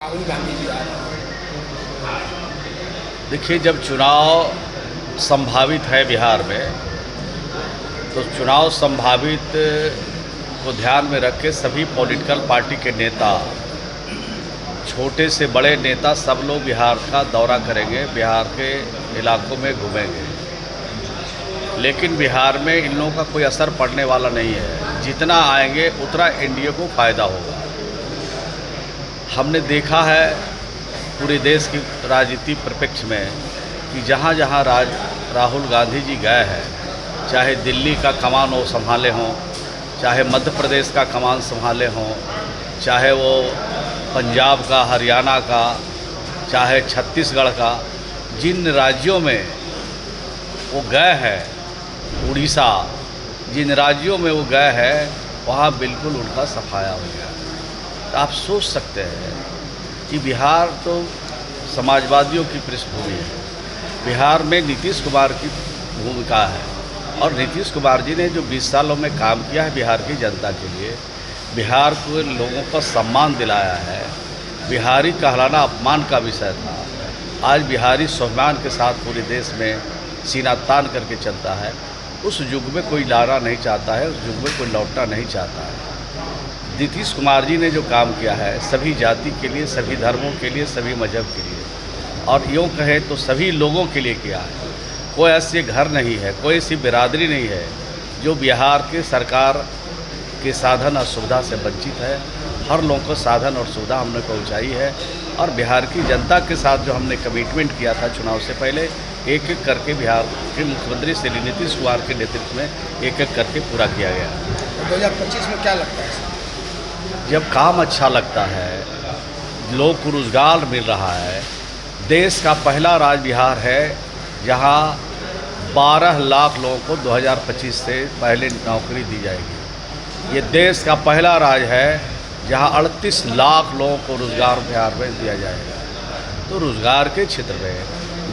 राहुल गांधी जी आ रहे हैं। देखिए, जब चुनाव संभावित है बिहार में, तो चुनाव संभावित को ध्यान में रख के सभी पॉलिटिकल पार्टी के नेता, छोटे से बड़े नेता, सब लोग बिहार का दौरा करेंगे, बिहार के इलाकों में घूमेंगे। लेकिन बिहार में इन लोगों का कोई असर पड़ने वाला नहीं है। जितना आएंगे उतना एनडीए को फ़ायदा होगा। हमने देखा है पूरे देश की राजनीति परिप्रेक्ष्य में कि जहाँ जहाँ राहुल गांधी जी गए हैं, चाहे दिल्ली का कमान वो संभाले हों, चाहे मध्य प्रदेश का कमान संभाले हों, चाहे वो पंजाब का, हरियाणा का, चाहे छत्तीसगढ़ का, जिन राज्यों में वो गए हैं, उड़ीसा, जिन राज्यों में वो गए हैं, वहाँ बिल्कुल उनका सफाया हो गया। तो आप सोच सकते हैं कि बिहार तो समाजवादियों की पृष्ठभूमि है। बिहार में नीतीश कुमार की भूमिका है, और नीतीश कुमार जी ने जो 20 सालों में काम किया है बिहार की जनता के लिए, बिहार को लोगों को सम्मान दिलाया है। बिहारी कहलाना अपमान का विषय था। आज बिहारी स्वाभिमान के साथ पूरे देश में सीना तान करके चलता है। उस युग में कोई लाना नहीं चाहता है, उस युग में कोई लौटना नहीं चाहता है। नीतीश कुमार जी ने जो काम किया है सभी जाति के लिए, सभी धर्मों के लिए, सभी मजहब के लिए, और यूँ कहें तो सभी लोगों के लिए किया है। कोई ऐसे घर नहीं है, कोई ऐसी बिरादरी नहीं है जो बिहार के सरकार के साधन और सुविधा से वंचित है। हर लोगों को साधन और सुविधा हमने पहुंचाई है, और बिहार की जनता के साथ जो हमने कमिटमेंट किया था चुनाव से पहले, एक एक करके बिहार के मुख्यमंत्री श्री नीतीश कुमार के नेतृत्व में एक एक करके पूरा किया गया। 2025 में क्या लगता है? जब काम अच्छा लगता है, लोग को रोजगार मिल रहा है, देश का पहला राज्य बिहार है जहां 12 लाख लोगों को 2025 से पहले नौकरी दी जाएगी। ये देश का पहला राज्य है जहां 38 लाख लोगों को रोजगार बिहार में दिया जाएगा। तो रोजगार के क्षेत्र में,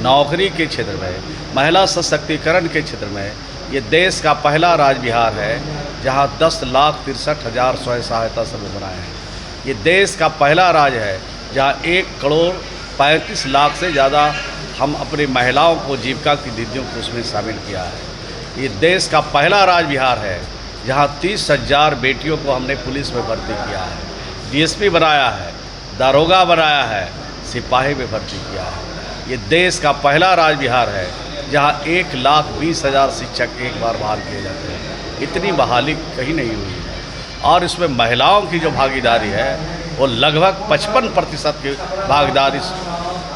नौकरी के क्षेत्र में, महिला सशक्तिकरण के क्षेत्र में ये देश का पहला राज्य बिहार है जहां 10,63,000 स्वयं सहायता समूह बनाए हैं। ये देश का पहला राज्य है जहां 1,35,00,000 से ज़्यादा हम अपनी महिलाओं को, जीविका की दीदियों को उसमें शामिल किया है। ये देश का पहला राज्य बिहार है जहां 30,000 बेटियों को हमने पुलिस में भर्ती किया है, डीएसपी बनाया है, दारोगा बनाया है, सिपाही में भर्ती किया है। ये देश का पहला राज्य बिहार है जहां 1,20,000 शिक्षक एक बार बहाल किए जाते हैं। इतनी बहाली कहीं नहीं हुई है। और इसमें महिलाओं की जो भागीदारी है वो लगभग 55% की भागीदारी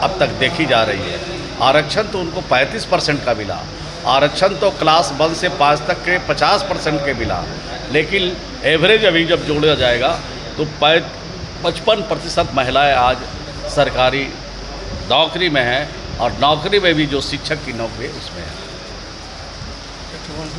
अब तक देखी जा रही है। आरक्षण तो उनको 35% का मिला, आरक्षण तो क्लास 1 से 5 तक के 50% के मिला, लेकिन एवरेज अभी जब जोड़ा जाएगा तो 55% महिलाएं आज सरकारी नौकरी में हैं, और नौकरी में भी जो शिक्षक की नौकरी है उसमें है।